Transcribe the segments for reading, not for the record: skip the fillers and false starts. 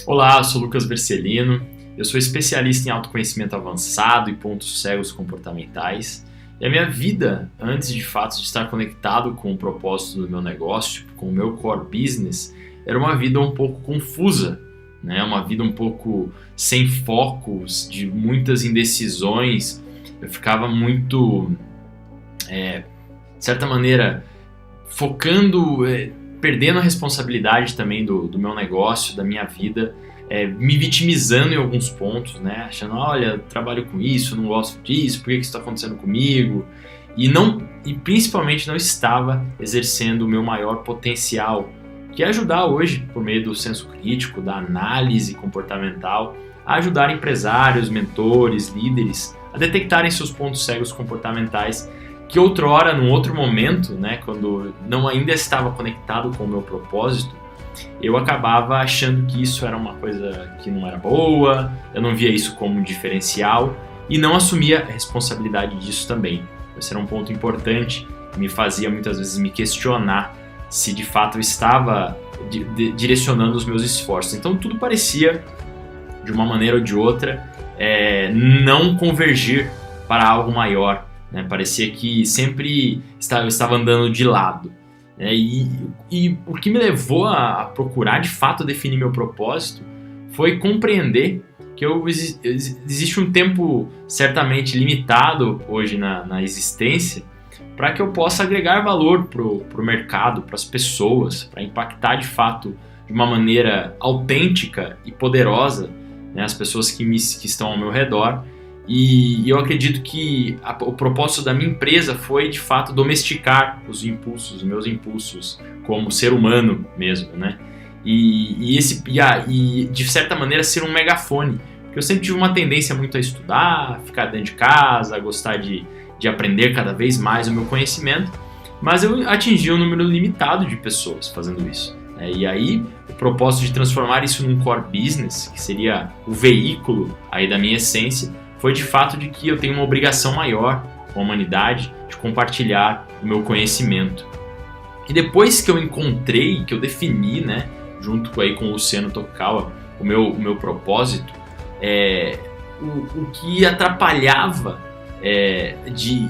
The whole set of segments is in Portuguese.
Olá, eu sou Lucas Vercelino, eu sou especialista em autoconhecimento avançado e pontos cegos comportamentais. E a minha vida, antes de fato de estar conectado com o propósito do meu negócio, com o meu core business, era uma vida um pouco confusa, né? Uma vida um pouco sem focos, de muitas indecisões. Eu ficava muito, de certa maneira, focando, perdendo a responsabilidade também do meu negócio, da minha vida, me vitimizando em alguns pontos, né? Achando, olha, trabalho com isso, não gosto disso, por que isso está acontecendo comigo? E principalmente não estava exercendo o meu maior potencial, que é ajudar hoje, por meio do senso crítico, da análise comportamental, a ajudar empresários, mentores, líderes a detectarem seus pontos cegos comportamentais que outrora, num outro momento, né, quando não ainda estava conectado com o meu propósito, eu acabava achando que isso era uma coisa que não era boa, eu não via isso como um diferencial e não assumia a responsabilidade disso também. Esse era um ponto importante que me fazia muitas vezes me questionar se de fato eu estava direcionando os meus esforços. Então tudo parecia, de uma maneira ou de outra, não convergir para algo maior. Né? Parecia que sempre eu estava andando de lado. Né? E o que me levou a procurar de fato definir meu propósito foi compreender que existe um tempo certamente limitado hoje na existência para que eu possa agregar valor para o mercado, para as pessoas, para impactar de fato de uma maneira autêntica e poderosa, né, as pessoas que estão ao meu redor. E eu acredito que o propósito da minha empresa foi, de fato, domesticar os meus impulsos, como ser humano mesmo, né? E de certa maneira, ser um megafone. Porque eu sempre tive uma tendência muito a estudar, ficar dentro de casa, gostar de aprender cada vez mais o meu conhecimento, mas eu atingi um número limitado de pessoas fazendo isso. E aí, o propósito de transformar isso num core business, que seria o veículo aí da minha essência, foi de fato de que eu tenho uma obrigação maior com a humanidade de compartilhar o meu conhecimento. E depois que eu encontrei, que eu defini, né, junto aí com o Luciano Tokugawa, o meu propósito, o que atrapalhava de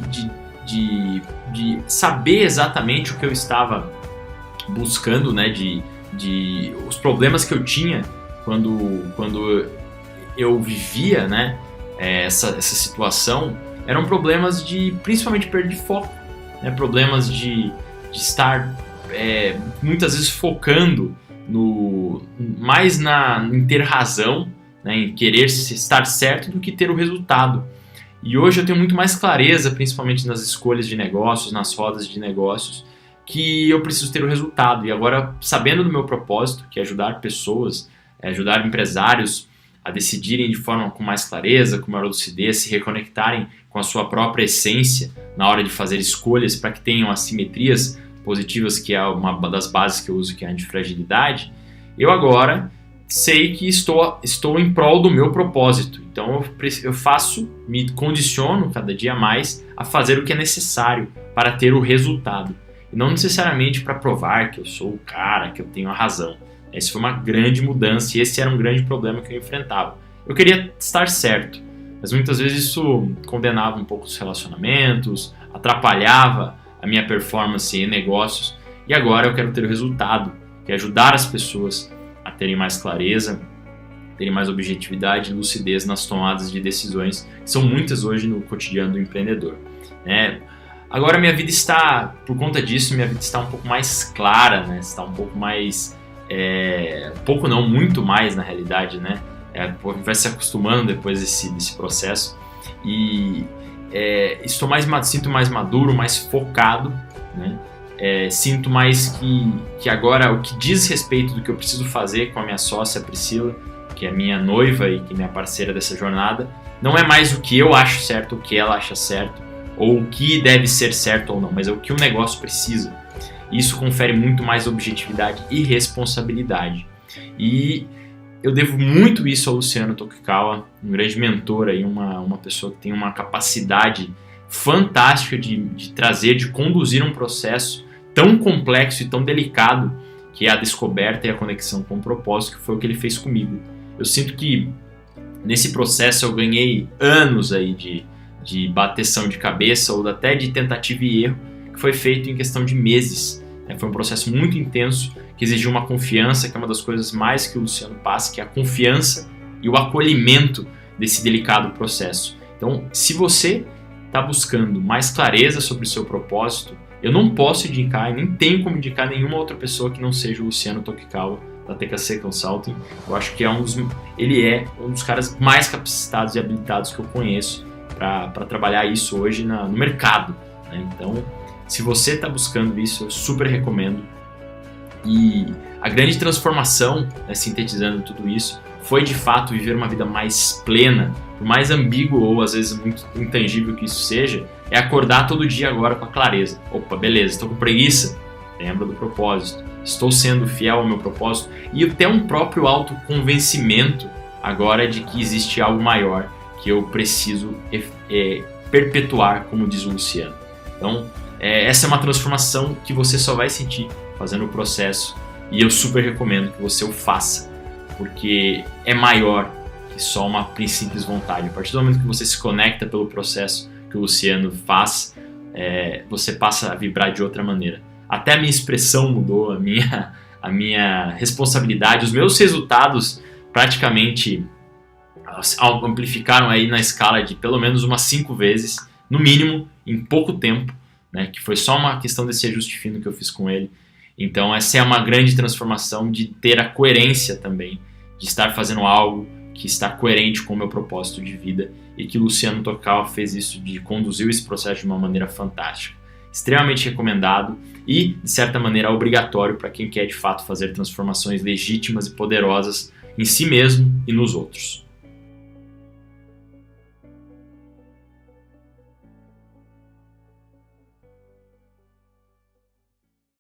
saber exatamente o que eu estava buscando, né, os problemas que eu tinha quando eu vivia, né, essa situação, eram problemas de principalmente perda de foco, né? Problemas de estar muitas vezes focando mais em ter razão, né? Em querer estar certo do que ter o resultado. E hoje eu tenho muito mais clareza, principalmente nas escolhas de negócios, nas rodas de negócios, que eu preciso ter o resultado. E agora, sabendo do meu propósito, que é ajudar pessoas, ajudar empresários a decidirem de forma com mais clareza, com maior lucidez, se reconectarem com a sua própria essência na hora de fazer escolhas para que tenham assimetrias positivas, que é uma das bases que eu uso, que é a antifragilidade, eu agora sei que estou em prol do meu propósito. Então eu me condiciono cada dia mais a fazer o que é necessário para ter o resultado. E não necessariamente para provar que eu sou o cara, que eu tenho a razão. Essa foi uma grande mudança e esse era um grande problema que eu enfrentava. Eu queria estar certo, mas muitas vezes isso condenava um pouco os relacionamentos, atrapalhava a minha performance em negócios. E agora eu quero ter o resultado, que é ajudar as pessoas a terem mais clareza, terem mais objetividade e lucidez nas tomadas de decisões, que são muitas hoje no cotidiano do empreendedor. Agora minha vida está, por conta disso, minha vida está um pouco mais clara, né? Está um pouco mais... pouco não, muito mais na realidade, né? Vai se acostumando depois desse processo e sinto mais maduro, mais focado, né? Sinto mais que agora o que diz respeito do que eu preciso fazer com a minha sócia Priscila, que é minha noiva e que é minha parceira dessa jornada, não é mais o que eu acho certo, o que ela acha certo, ou o que deve ser certo ou não, mas é o que o negócio precisa. Isso confere muito mais objetividade e responsabilidade. E eu devo muito isso ao Luciano Tokugawa, um grande mentor, aí, uma pessoa que tem uma capacidade fantástica de conduzir um processo tão complexo e tão delicado que é a descoberta e a conexão com o propósito, que foi o que ele fez comigo. Eu sinto que nesse processo eu ganhei anos aí de bateção de cabeça ou até de tentativa e erro, que foi feito em questão de meses. Foi um processo muito intenso, que exigiu uma confiança, que é uma das coisas mais que o Luciano passa, que é a confiança e o acolhimento desse delicado processo. Então, se você está buscando mais clareza sobre o seu propósito, eu não posso indicar e nem tenho como indicar nenhuma outra pessoa que não seja o Luciano Tokugawa, da TKC Consulting. Eu acho que ele é um dos caras mais capacitados e habilitados que eu conheço para trabalhar isso hoje no mercado, né? Então, se você está buscando isso, eu super recomendo. E a grande transformação, né, sintetizando tudo isso, foi de fato viver uma vida mais plena, por mais ambíguo ou às vezes muito intangível que isso seja, é acordar todo dia agora com a clareza. Opa, beleza, estou com preguiça, lembra do propósito. Estou sendo fiel ao meu propósito e até um próprio autoconvencimento agora de que existe algo maior que eu preciso perpetuar, como diz o Luciano. Então, essa é uma transformação que você só vai sentir fazendo o processo e eu super recomendo que você o faça, porque é maior que só uma simples vontade. A partir do momento que você se conecta pelo processo que o Luciano faz, você passa a vibrar de outra maneira. Até a minha expressão mudou, a minha responsabilidade, os meus resultados praticamente amplificaram aí na escala de pelo menos umas 5 vezes, no mínimo, em pouco tempo, né, que foi só uma questão desse ajuste fino que eu fiz com ele. Então essa é uma grande transformação de ter a coerência também, de estar fazendo algo que está coerente com o meu propósito de vida, e que o Luciano Tokugawa fez isso, conduziu esse processo de uma maneira fantástica. Extremamente recomendado e, de certa maneira, obrigatório para quem quer de fato fazer transformações legítimas e poderosas em si mesmo e nos outros.